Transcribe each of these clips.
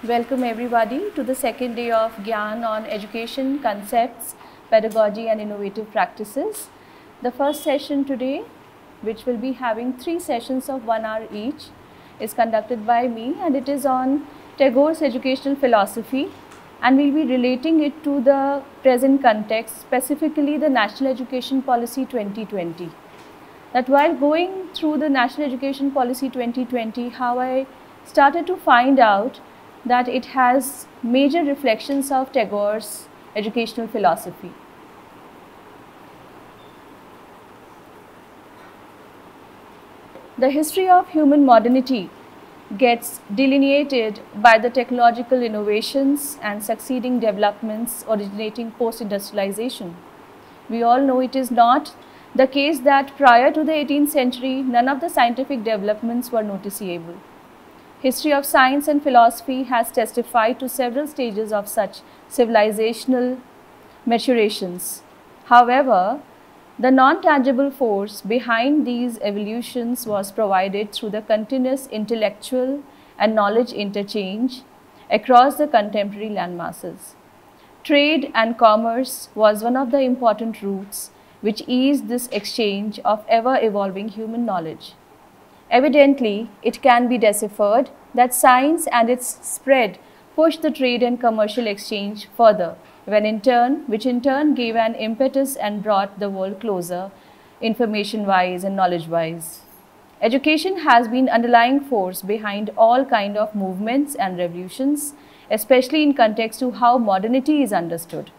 Welcome everybody to the second day of Gyan on education, concepts, pedagogy and innovative practices. The first session today, which will be having 3 sessions of 1 hour each, is conducted by me, and it is on Tagore's educational philosophy, and we'll be relating it to the present context, specifically the National Education Policy 2020. That while going through the National Education Policy 2020, how I started to find out that it has major reflections of Tagore's educational philosophy. The history of human modernity gets delineated by the technological innovations and succeeding developments originating post-industrialization. We all know it is not the case that prior to the 18th century, none of the scientific developments were noticeable. History of science and philosophy has testified to several stages of such civilizational maturations. However, the non-tangible force behind these evolutions was provided through the continuous intellectual and knowledge interchange across the contemporary landmasses. Trade and commerce was one of the important routes which eased this exchange of ever-evolving human knowledge. Evidently, it can be deciphered that science and its spread pushed the trade and commercial exchange further, which in turn gave an impetus and brought the world closer, information-wise and knowledge-wise. Education has been underlying force behind all kind of movements and revolutions, especially in context to how modernity is understood.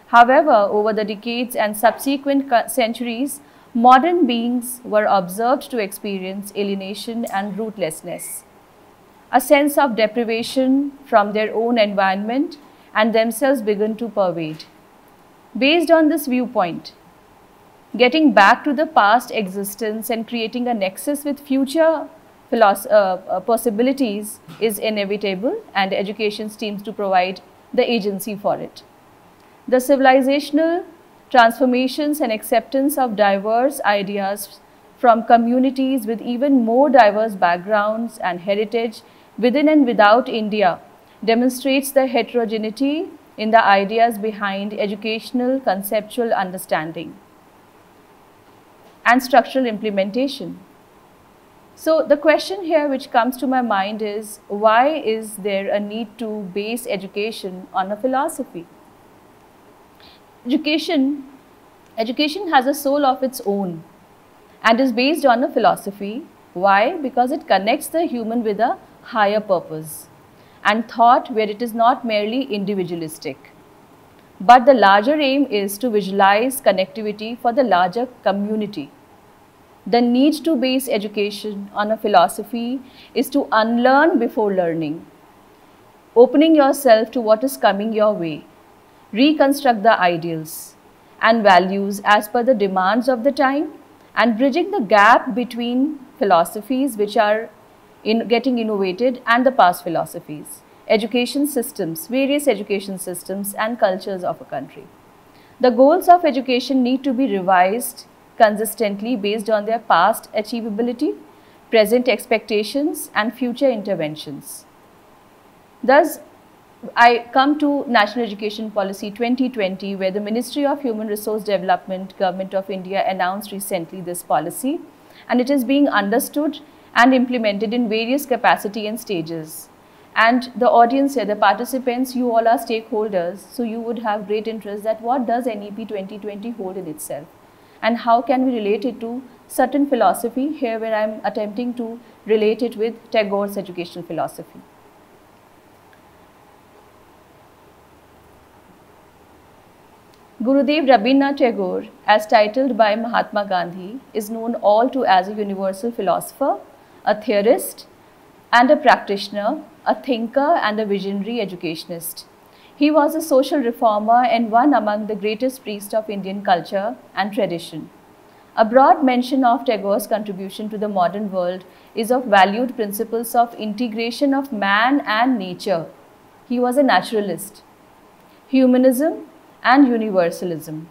However, over the decades and subsequent centuries, modern beings were observed to experience alienation and rootlessness, a sense of deprivation from their own environment, and themselves began to pervade. Based on this viewpoint, getting back to the past existence and creating a nexus with future possibilities is inevitable, and education seems to provide the agency for it. The civilizational transformations and acceptance of diverse ideas from communities with even more diverse backgrounds and heritage within and without India demonstrates the heterogeneity in the ideas behind educational conceptual understanding and structural implementation. So the question here which comes to my mind is, why is there a need to base education on a philosophy? Education has a soul of its own and is based on a philosophy. Why? Because it connects the human with a higher purpose and thought where it is not merely individualistic. But the larger aim is to visualize connectivity for the larger community. The need to base education on a philosophy is to unlearn before learning, opening yourself to what is coming your way, reconstruct the ideals and values as per the demands of the time, and bridging the gap between philosophies which are getting innovated and the past philosophies, education systems, various education systems and cultures of a country. The goals of education need to be revised consistently based on their past achievability, present expectations and future interventions. Thus, I come to National Education Policy 2020, where the Ministry of Human Resource Development, Government of India announced recently this policy, and it is being understood and implemented in various capacity and stages. And the audience here, the participants, you all are stakeholders, so you would have great interest that what does NEP 2020 hold in itself? And how can we relate it to certain philosophy here where I am attempting to relate it with Tagore's educational philosophy. Gurudev Rabindranath Tagore, as titled by Mahatma Gandhi, is known all to as a universal philosopher, a theorist and a practitioner, a thinker and a visionary educationist. He was a social reformer and one among the greatest priests of Indian culture and tradition. A broad mention of Tagore's contribution to the modern world is of valued principles of integration of man and nature. He was a naturalist, humanism and universalism.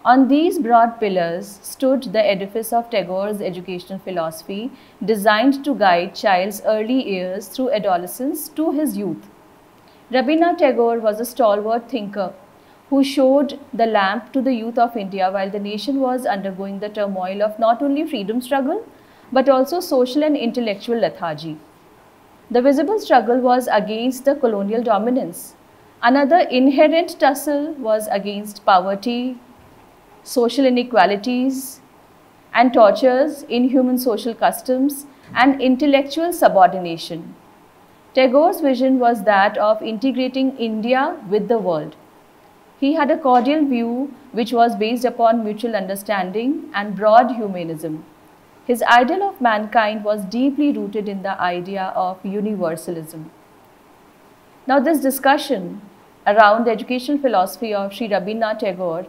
On these broad pillars stood the edifice of Tagore's educational philosophy, designed to guide child's early years through adolescence to his youth. Rabindranath Tagore was a stalwart thinker who showed the lamp to the youth of India while the nation was undergoing the turmoil of not only freedom struggle but also social and intellectual lethargy. The visible struggle was against the colonial dominance. Another inherent tussle was against poverty, social inequalities, and tortures, inhuman social customs, and intellectual subordination. Tagore's vision was that of integrating India with the world. He had a cordial view which was based upon mutual understanding and broad humanism. His ideal of mankind was deeply rooted in the idea of universalism. Now, this discussion around the educational philosophy of Sri Rabindranath Tagore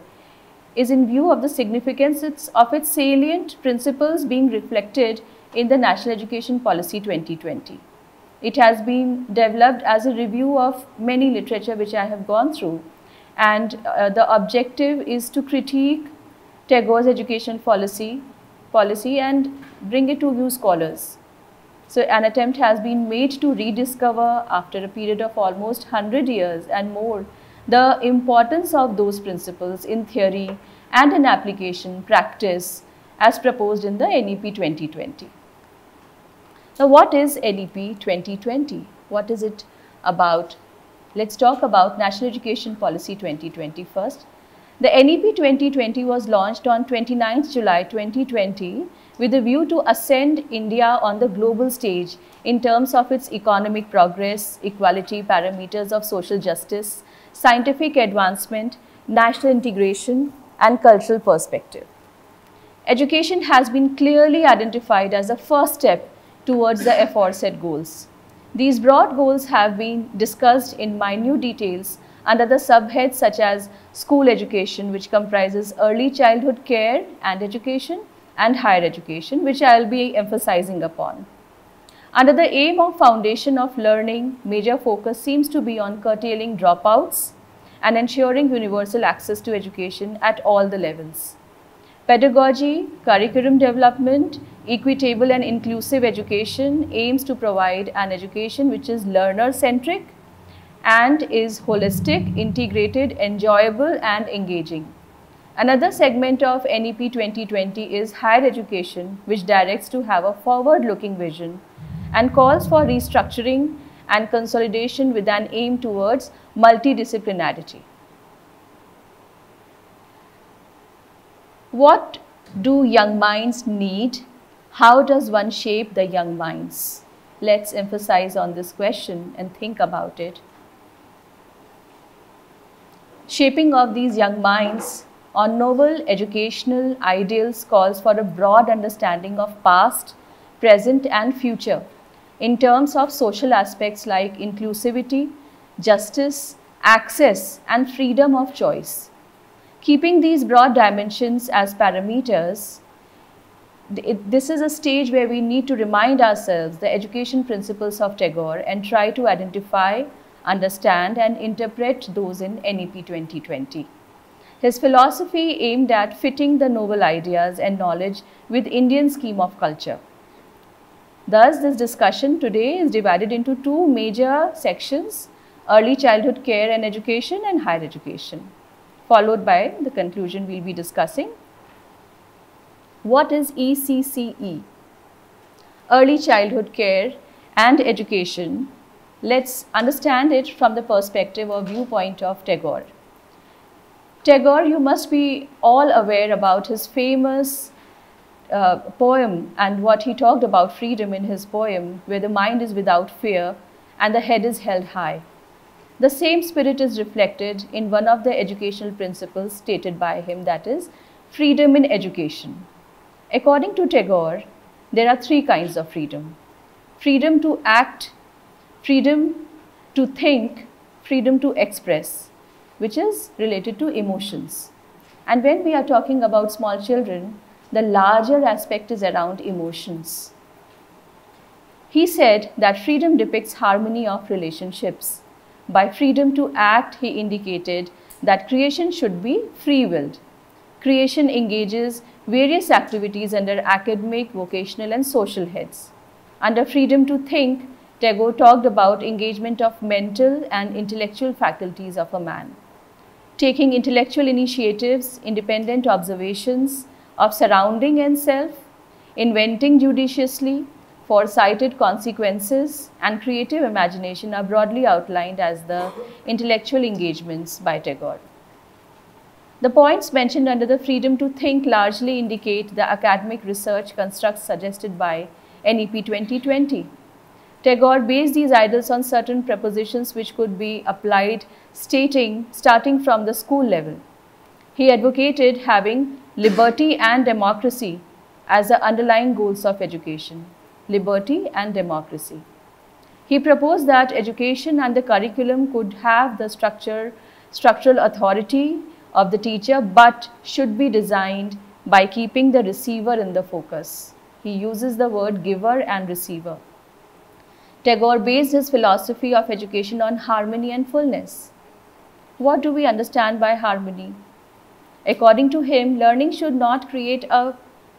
is in view of the significance of its salient principles being reflected in the National Education Policy 2020. It has been developed as a review of many literature which I have gone through, and the objective is to critique Tagore's education policy and bring it to view scholars. So an attempt has been made to rediscover, after a period of almost 100 years and more, the importance of those principles in theory and in application practice as proposed in the NEP 2020. Now, what is NEP 2020? What is it about? Let's talk about National Education Policy 2020 first. The NEP 2020 was launched on 29th July 2020 with a view to ascend India on the global stage in terms of its economic progress, equality, parameters of social justice, scientific advancement, national integration, and cultural perspective. Education has been clearly identified as a first step towards the aforesaid goals. These broad goals have been discussed in minute details under the subheads such as school education, which comprises early childhood care and education, and higher education, which I will be emphasizing upon. Under the aim of foundation of learning, major focus seems to be on curtailing dropouts and ensuring universal access to education at all the levels. Pedagogy, curriculum development, equitable and inclusive education aims to provide an education which is learner-centric and is holistic, integrated, enjoyable, and engaging. Another segment of NEP 2020 is higher education, which directs to have a forward-looking vision and calls for restructuring and consolidation with an aim towards multidisciplinarity. What do young minds need? How does one shape the young minds? Let's emphasize on this question and think about it. Shaping of these young minds on novel educational ideals calls for a broad understanding of past, present, and future in terms of social aspects like inclusivity, justice, access, and freedom of choice. Keeping these broad dimensions as parameters, this is a stage where we need to remind ourselves the education principles of Tagore and try to identify, understand, and interpret those in NEP 2020. His philosophy aimed at fitting the novel ideas and knowledge with Indian scheme of culture. Thus, this discussion today is divided into two major sections: early childhood care and education, and higher education, followed by the conclusion we'll be discussing. What is ECCE? Early childhood care and education. Let's understand it from the perspective or viewpoint of Tagore. Tagore, you must be all aware about his famous poem and what he talked about freedom in his poem, where the mind is without fear and the head is held high. The same spirit is reflected in one of the educational principles stated by him, that is freedom in education. According to Tagore, there are three kinds of freedom: freedom to act, freedom to think, freedom to express, which is related to emotions. And when we are talking about small children, the larger aspect is around emotions. He said that freedom depicts harmony of relationships. By freedom to act, he indicated that creation should be free-willed. Creation engages various activities under academic, vocational, and social heads. Under freedom to think, Tagore talked about engagement of mental and intellectual faculties of a man, taking intellectual initiatives, independent observations of surrounding and self, inventing judiciously, foresighted consequences, and creative imagination are broadly outlined as the intellectual engagements by Tagore. The points mentioned under the freedom to think largely indicate the academic research constructs suggested by NEP 2020. Tagore based these ideals on certain prepositions which could be applied starting from the school level. He advocated having liberty and democracy as the underlying goals of education. Liberty and democracy. He proposed that education and the curriculum could have the structural authority of the teacher but should be designed by keeping the receiver in the focus. He uses the word giver and receiver. Tagore based his philosophy of education on harmony and fullness. What do we understand by harmony? According to him, learning should not create a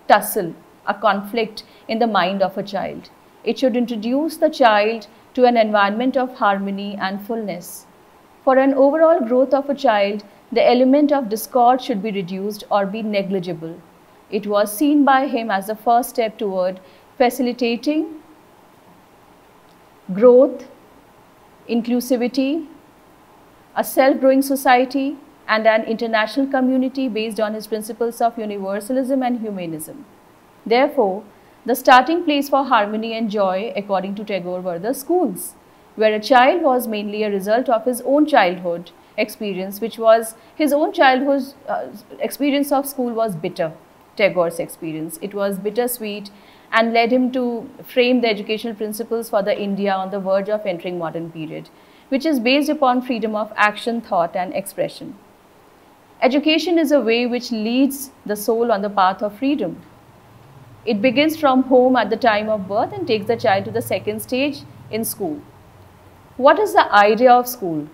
tussle, a conflict in the mind of a child. It should introduce the child to an environment of harmony and fullness. For an overall growth of a child, the element of discord should be reduced or be negligible. It was seen by him as the first step toward facilitating growth, inclusivity, a self-growing society, and an international community based on his principles of universalism and humanism. Therefore, the starting place for harmony and joy, according to Tagore, were the schools, where a child was mainly a result of his own childhood experience, which was his own childhood experience of school was bitter, Tagore's experience. It was bittersweet and led him to frame the educational principles for the India on the verge of entering modern period, which is based upon freedom of action, thought, and expression. Education is a way which leads the soul on the path of freedom. It begins from home at the time of birth and takes the child to the second stage in school. What is the idea of school?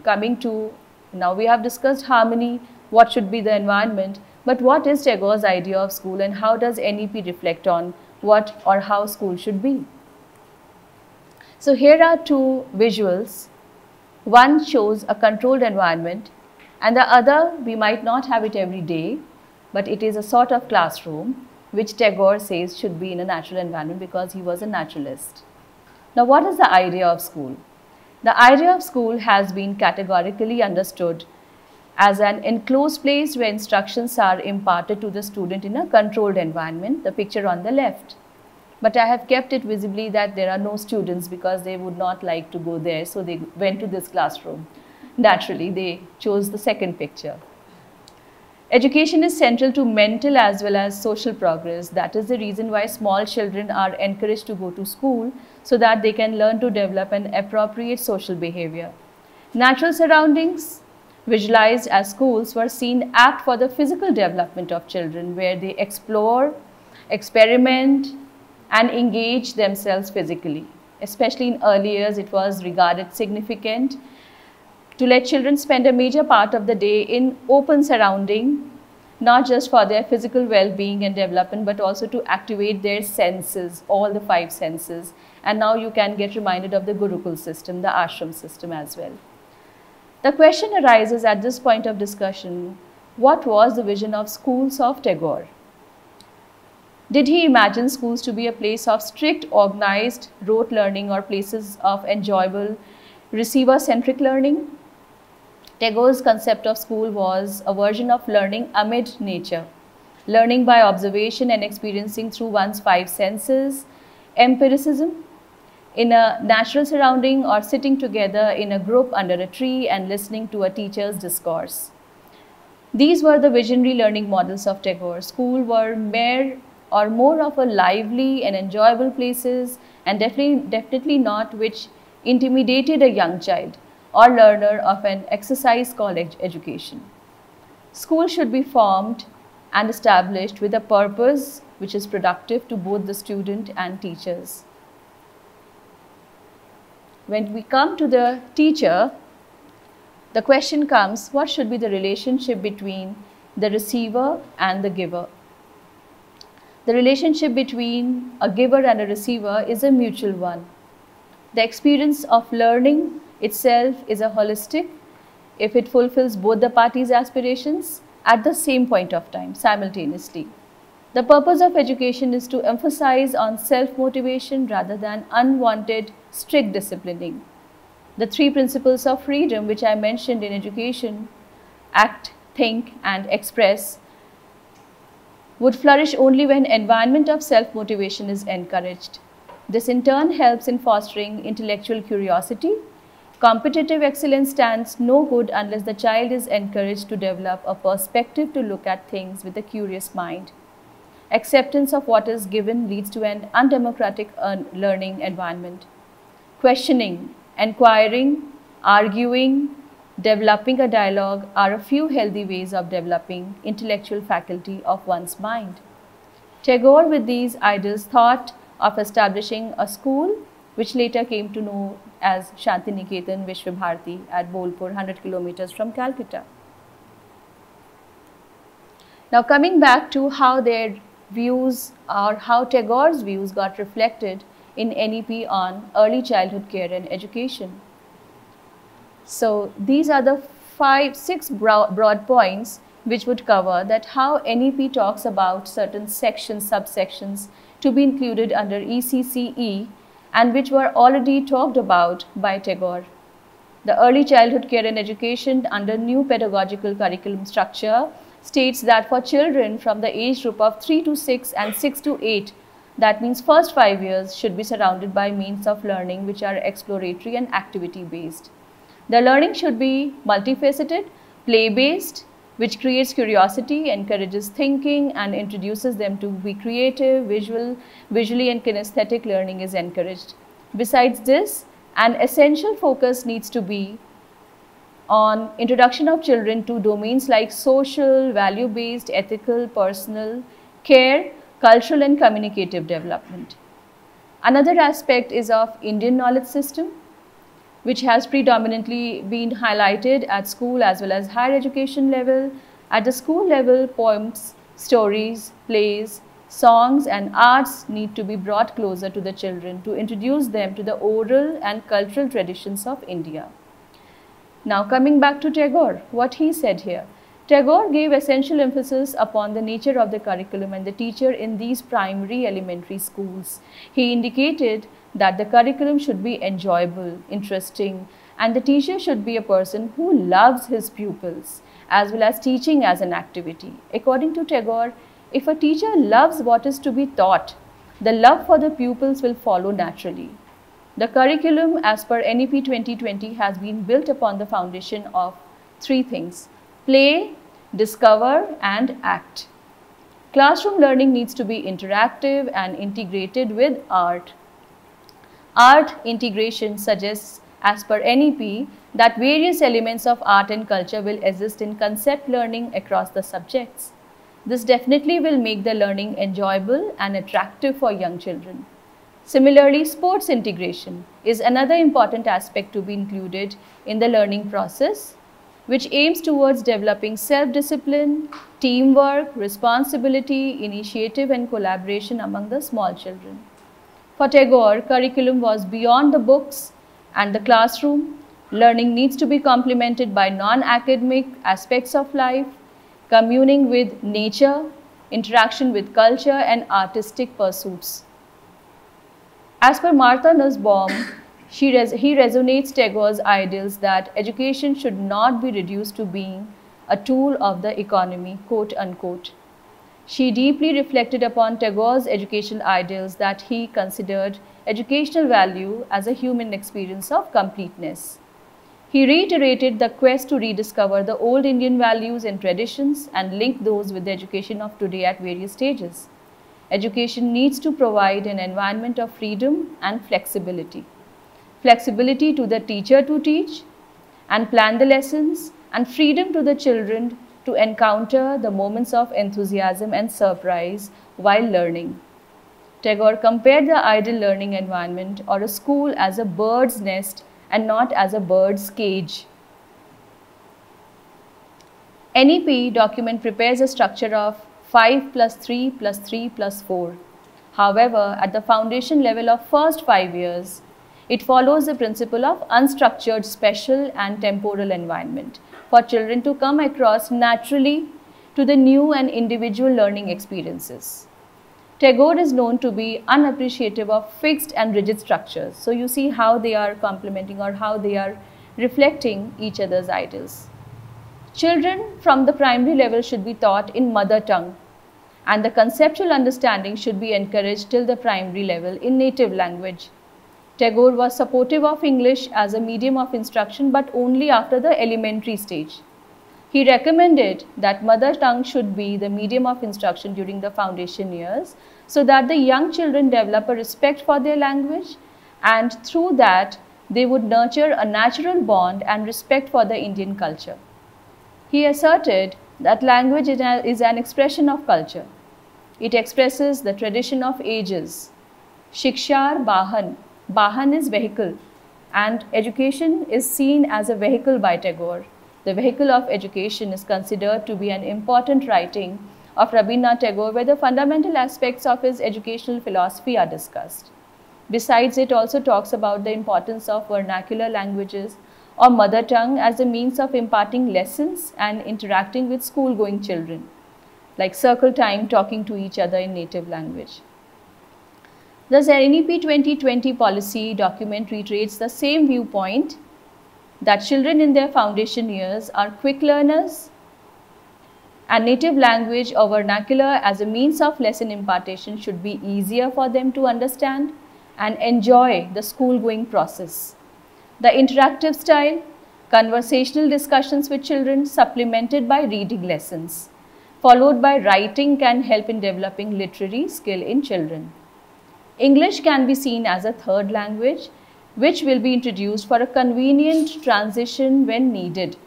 Now we have discussed harmony, what should be the environment, but what is Tagore's idea of school and how does NEP reflect on what or how school should be? So here are two visuals. One shows a controlled environment and the other, we might not have it every day, but it is a sort of classroom which Tagore says should be in a natural environment because he was a naturalist. Now what is the idea of school? The idea of school has been categorically understood as an enclosed place where instructions are imparted to the student in a controlled environment, the picture on the left. But I have kept it visibly that there are no students because they would not like to go there, so they went to this classroom. Naturally, they chose the second picture. Education is central to mental as well as social progress. That is the reason why small children are encouraged to go to school so that they can learn to develop an appropriate social behavior. Natural surroundings, visualized as schools, were seen apt for the physical development of children where they explore, experiment, and engage themselves physically. Especially in early years, it was regarded significant to let children spend a major part of the day in open surrounding, not just for their physical well-being and development, but also to activate their senses, all the 5 senses. And now you can get reminded of the Gurukul system, the ashram system as well. The question arises at this point of discussion, what was the vision of schools of Tagore? Did he imagine schools to be a place of strict, organized, rote learning or places of enjoyable, receiver-centric learning? Tagore's concept of school was a version of learning amid nature, learning by observation and experiencing through one's 5 senses, empiricism, in a natural surrounding or sitting together in a group under a tree and listening to a teacher's discourse. These were the visionary learning models of Tagore. School were more of a lively and enjoyable places and definitely not which intimidated a young child or learner of an exercise college education. School should be formed and established with a purpose which is productive to both the student and teachers. When we come to the teacher, the question comes, what should be the relationship between the receiver and the giver? The relationship between a giver and a receiver is a mutual one. The experience of learning itself is a holistic if it fulfills both the parties' aspirations at the same point of time, simultaneously. The purpose of education is to emphasize on self-motivation rather than unwanted strict disciplining. The three principles of freedom which I mentioned in education, act, think and express, would flourish only when environment of self-motivation is encouraged. This in turn helps in fostering intellectual curiosity. Competitive excellence stands no good unless the child is encouraged to develop a perspective to look at things with a curious mind. Acceptance of what is given leads to an undemocratic learning environment. Questioning, inquiring, arguing, developing a dialogue are a few healthy ways of developing intellectual faculty of one's mind. Tagore, with these ideas, thought of establishing a school which later came to know as Shantiniketan Vishwabharati at Bolpur, 100 kilometers from Calcutta. Now coming back to how their views or how Tagore's views got reflected in NEP on early childhood care and education. So these are the 6 broad points which would cover that how NEP talks about certain sections, subsections to be included under ECCE and which were already talked about by Tagore. The early childhood care and education under new pedagogical curriculum structure states that for children from the age group of 3 to 6 and 6 to 8, that means first 5 years, should be surrounded by means of learning which are exploratory and activity based. The learning should be multifaceted, play-based, which creates curiosity, encourages thinking and introduces them to be creative, visually and kinesthetic learning is encouraged. Besides this, an essential focus needs to be on introduction of children to domains like social, value-based, ethical, personal, care, cultural and communicative development. Another aspect is of Indian knowledge system, which has predominantly been highlighted at school as well as higher education level. At the school level, poems, stories, plays, songs and arts need to be brought closer to the children to introduce them to the oral and cultural traditions of India. Now coming back to Tagore, what he said here. Tagore gave essential emphasis upon the nature of the curriculum and the teacher in these primary elementary schools. He indicated that the curriculum should be enjoyable, interesting, and the teacher should be a person who loves his pupils as well as teaching as an activity. According to Tagore, if a teacher loves what is to be taught, the love for the pupils will follow naturally. The curriculum as per NEP 2020 has been built upon the foundation of 3 things: play, discover and act. Classroom learning needs to be interactive and integrated with art. Art integration suggests, as per NEP, that various elements of art and culture will exist in concept learning across the subjects. This definitely will make the learning enjoyable and attractive for young children. Similarly, sports integration is another important aspect to be included in the learning process, which aims towards developing self-discipline, teamwork, responsibility, initiative and collaboration among the small children. For Tagore, curriculum was beyond the books and the classroom. Learning needs to be complemented by non-academic aspects of life, communing with nature, interaction with culture and artistic pursuits. As per Martha Nussbaum, he resonates Tagore's ideals that education should not be reduced to being a tool of the economy, quote unquote. She deeply reflected upon Tagore's educational ideals that he considered educational value as a human experience of completeness. He reiterated the quest to rediscover the old Indian values and traditions and link those with the education of today at various stages. Education needs to provide an environment of freedom and flexibility. Flexibility to the teacher to teach and plan the lessons, and freedom to the children to encounter the moments of enthusiasm and surprise while learning. Tagore compared the ideal learning environment or a school as a bird's nest and not as a bird's cage. NEP document prepares a structure of 5 plus 3 plus 3 plus 4. However, at the foundation level of first 5 years, It follows the principle of unstructured spatial and temporal environment for children to come across naturally to the new and individual learning experiences. Tagore is known to be unappreciative of fixed and rigid structures. So you see how they are complementing or how they are reflecting each other's ideals. Children from the primary level should be taught in mother tongue, and the conceptual understanding should be encouraged till the primary level in native language. Tagore was supportive of English as a medium of instruction, but only after the elementary stage. He recommended that mother tongue should be the medium of instruction during the foundation years, so that the young children develop a respect for their language, and through that they would nurture a natural bond and respect for the Indian culture. He asserted that language is an expression of culture. It expresses the tradition of ages. Shikshar Bahan. Bahan is vehicle, and education is seen as a vehicle by Tagore. The vehicle of education is considered to be an important writing of Rabindranath Tagore, where the fundamental aspects of his educational philosophy are discussed. Besides, it also talks about the importance of vernacular languages or mother tongue as a means of imparting lessons and interacting with school-going children, like circle time, talking to each other in native language. Thus, NEP 2020 policy document reiterates the same viewpoint that children in their foundation years are quick learners, and native language or vernacular as a means of lesson impartation should be easier for them to understand and enjoy the school-going process. The interactive style, conversational discussions with children supplemented by reading lessons, followed by writing, can help in developing literary skill in children. English can be seen as a third language, which will be introduced for a convenient transition when needed.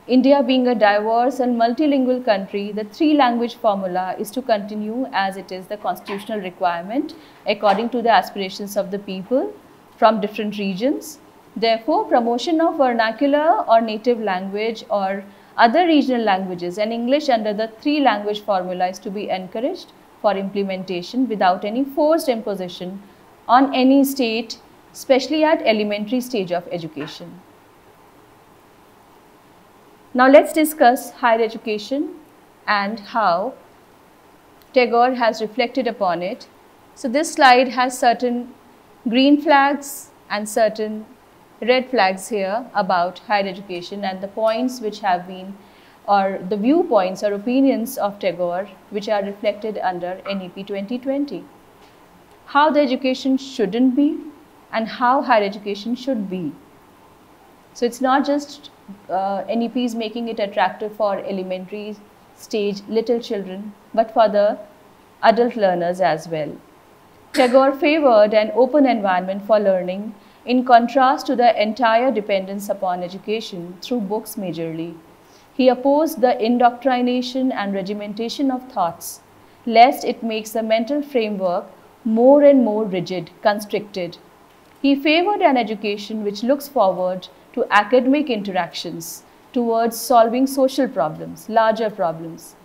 India being a diverse and multilingual country, the three-language formula is to continue as it is the constitutional requirement according to the aspirations of the people from different regions. Therefore, promotion of vernacular or native language or other regional languages and English under the three-language formula is to be encouraged for implementation without any forced imposition on any state, especially at elementary stage of education. Now let's discuss higher education and how Tagore has reflected upon it. So this slide has certain green flags and certain red flags here about higher education and the points which have been, or the viewpoints or opinions of Tagore which are reflected under NEP 2020. How the education shouldn't be and how higher education should be. So it's not just NEP is making it attractive for elementary stage little children, but for the adult learners as well. Tagore favored an open environment for learning in contrast to the entire dependence upon education through books majorly. He opposed the indoctrination and regimentation of thoughts, lest it makes the mental framework more and more rigid, constricted. He favored an education which looks forward to academic interactions towards solving social problems, larger problems.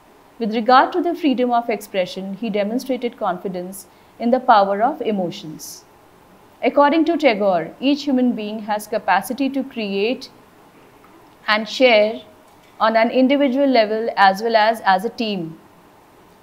With regard to the freedom of expression, he demonstrated confidence in the power of emotions. According to Tagore, each human being has capacity to create and share on an individual level as well as a team.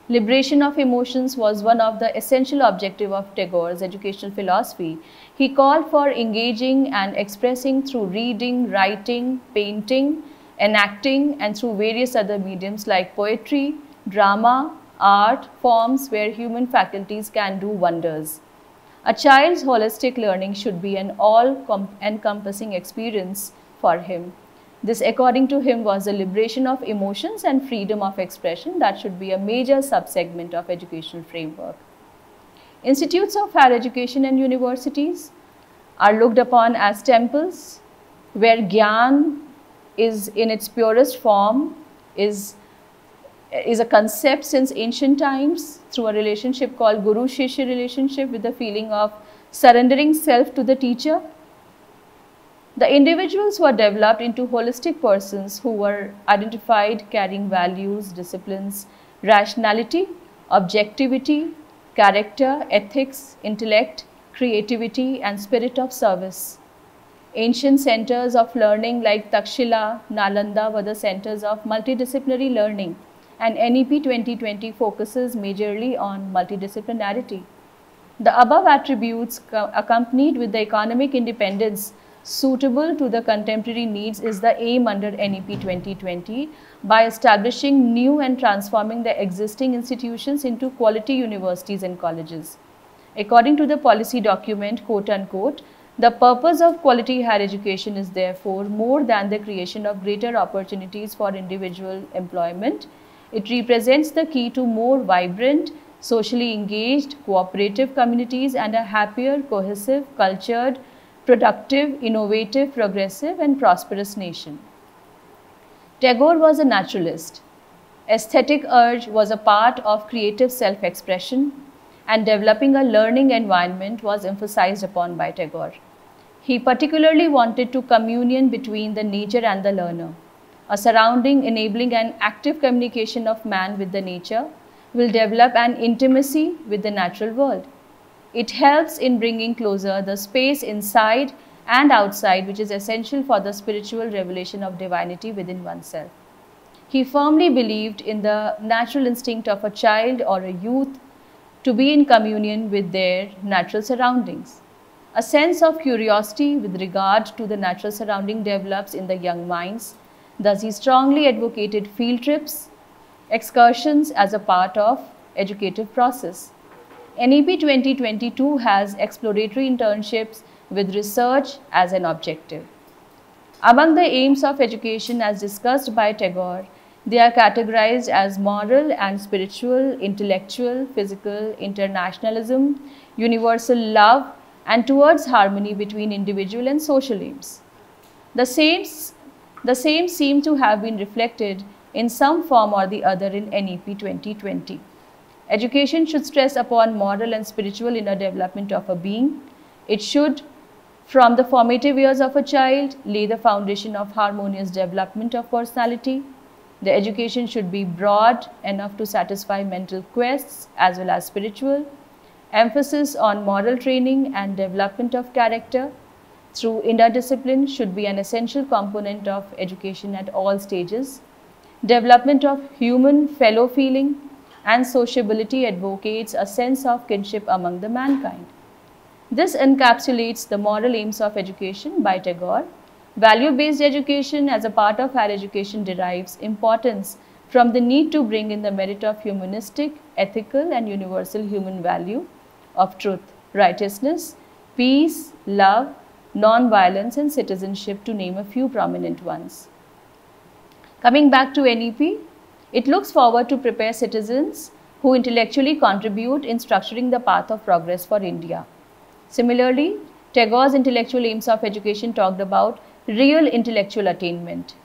Liberation of emotions was one of the essential objectives of Tagore's educational philosophy. He called for engaging and expressing through reading, writing, painting, enacting, and through various other mediums like poetry, drama, art, forms where human faculties can do wonders. A child's holistic learning should be an all-encompassing experience for him. This, according to him, was the liberation of emotions and freedom of expression that should be a major subsegment of educational framework. Institutes of higher education and universities are looked upon as temples where Gyan is in its purest form, is a concept since ancient times through a relationship called Guru-Shishya relationship with the feeling of surrendering self to the teacher. The individuals were developed into holistic persons who were identified carrying values, disciplines, rationality, objectivity, character, ethics, intellect, creativity, and spirit of service. Ancient centers of learning like Takshila, Nalanda were the centers of multidisciplinary learning, and NEP 2020 focuses majorly on multidisciplinarity. The above attributes accompanied with the economic independence suitable to the contemporary needs is the aim under NEP 2020 by establishing new and transforming the existing institutions into quality universities and colleges. According to the policy document, quote unquote, the purpose of quality higher education is therefore more than the creation of greater opportunities for individual employment. It represents the key to more vibrant, socially engaged, cooperative communities and a happier, cohesive, cultured, productive, innovative, progressive and prosperous nation. Tagore was a naturalist. Aesthetic urge was a part of creative self-expression, and developing a learning environment was emphasized upon by Tagore. He particularly wanted to communion between the nature and the learner. A surrounding enabling an active communication of man with the nature will develop an intimacy with the natural world. It helps in bringing closer the space inside and outside, which is essential for the spiritual revelation of divinity within oneself. He firmly believed in the natural instinct of a child or a youth to be in communion with their natural surroundings. A sense of curiosity with regard to the natural surrounding develops in the young minds. Thus, he strongly advocated field trips, excursions as a part of educative process. NEP 2022 has exploratory internships with research as an objective. Among the aims of education as discussed by Tagore, they are categorized as moral and spiritual, intellectual, physical, internationalism, universal love, and towards harmony between individual and social aims. The same seem to have been reflected in some form or the other in NEP 2020. Education should stress upon moral and spiritual inner development of a being. It should, from the formative years of a child, lay the foundation of harmonious development of personality. The education should be broad enough to satisfy mental quests as well as spiritual. Emphasis on moral training and development of character through inner discipline should be an essential component of education at all stages. Development of human fellow feeling and sociability advocates a sense of kinship among the mankind. This encapsulates the moral aims of education by Tagore. Value-based education as a part of higher education derives importance from the need to bring in the merit of humanistic, ethical and universal human value of truth, righteousness, peace, love, non-violence and citizenship, to name a few prominent ones. Coming back to NEP, it looks forward to prepare citizens who intellectually contribute in structuring the path of progress for India. Similarly, Tagore's intellectual aims of education talked about real intellectual attainment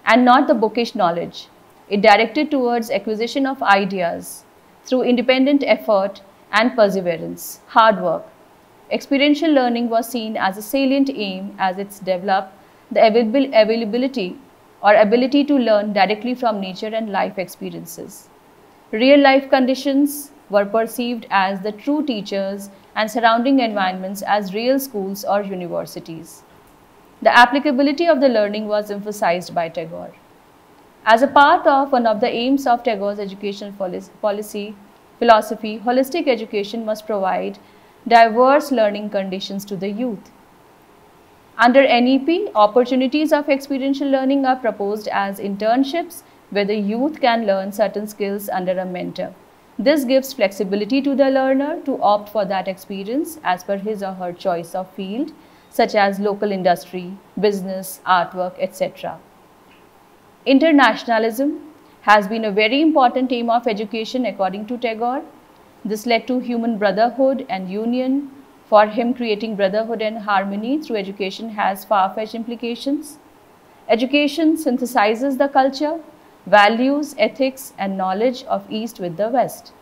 and not the bookish knowledge. It directed towards acquisition of ideas through independent effort and perseverance, hard work. Experiential learning was seen as a salient aim as it developed the availability or ability to learn directly from nature and life experiences. Real life conditions were perceived as the true teachers and surrounding environments as real schools or universities. The applicability of the learning was emphasized by Tagore. As a part of one of the aims of Tagore's educational philosophy, holistic education must provide diverse learning conditions to the youth. Under NEP, opportunities of experiential learning are proposed as internships where the youth can learn certain skills under a mentor. This gives flexibility to the learner to opt for that experience as per his or her choice of field, such as local industry, business, artwork, etc. Internationalism has been a very important aim of education according to Tagore. This led to human brotherhood and union. For him, creating brotherhood and harmony through education has far-fetched implications. Education synthesizes the culture, values, ethics and knowledge of East with the West.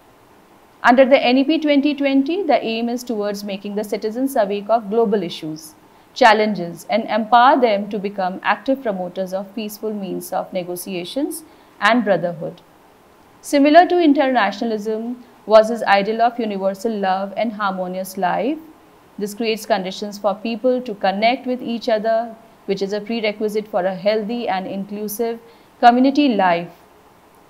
Under the NEP 2020, the aim is towards making the citizens awake of global issues, challenges and empower them to become active promoters of peaceful means of negotiations and brotherhood. Similar to internationalism was his ideal of universal love and harmonious life, This creates conditions for people to connect with each other, which is a prerequisite for a healthy and inclusive community life.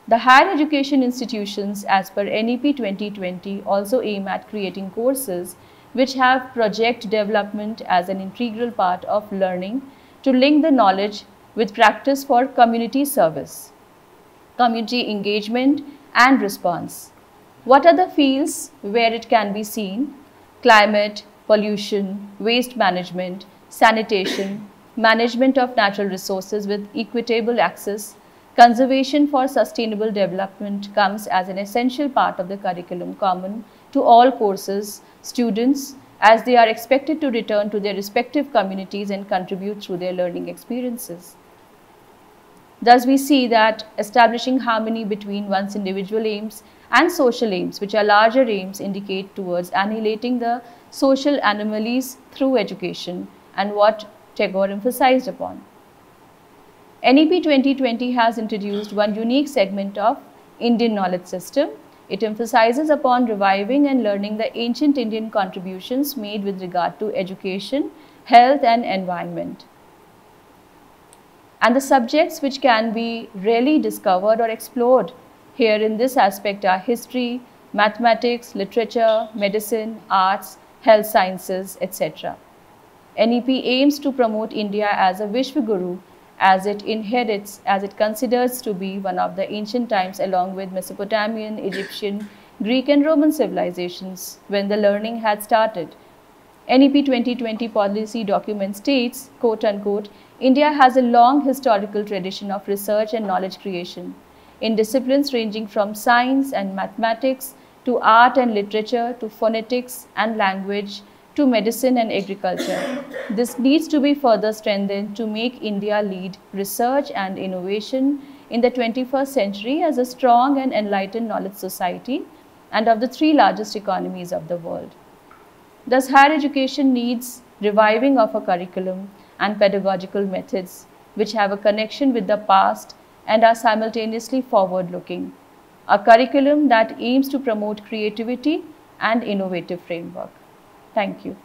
The higher education institutions, as per NEP 2020, also aim at creating courses which have project development as an integral part of learning to link the knowledge with practice for community service, community engagement and response. What are the fields where it can be seen? Climate, pollution, waste management, sanitation, management of natural resources with equitable access, conservation for sustainable development comes as an essential part of the curriculum common to all courses students as they are expected to return to their respective communities and contribute through their learning experiences. Thus, we see that establishing harmony between one's individual aims and social aims, which are larger aims, indicate towards annihilating the social anomalies through education, and what Tagore emphasized upon. NEP 2020 has introduced one unique segment of Indian knowledge system. It emphasizes upon reviving and learning the ancient Indian contributions made with regard to education, health and environment. And the subjects which can be really discovered or explored here in this aspect are history, mathematics, literature, medicine, arts, health sciences, etc. NEP aims to promote India as a Vishwa Guru as it inherits, as it considers to be one of the ancient times along with Mesopotamian, Egyptian, Greek and Roman civilizations when the learning had started. NEP 2020 policy document states, quote unquote, India has a long historical tradition of research and knowledge creation in disciplines ranging from science and mathematics to art and literature to phonetics and language to medicine and agriculture. This needs to be further strengthened to make India lead research and innovation in the 21st century as a strong and enlightened knowledge society and of the three largest economies of the world. Thus, higher education needs reviving of a curriculum and pedagogical methods which have a connection with the past and are simultaneously forward-looking. A curriculum that aims to promote creativity and innovative framework. Thank you.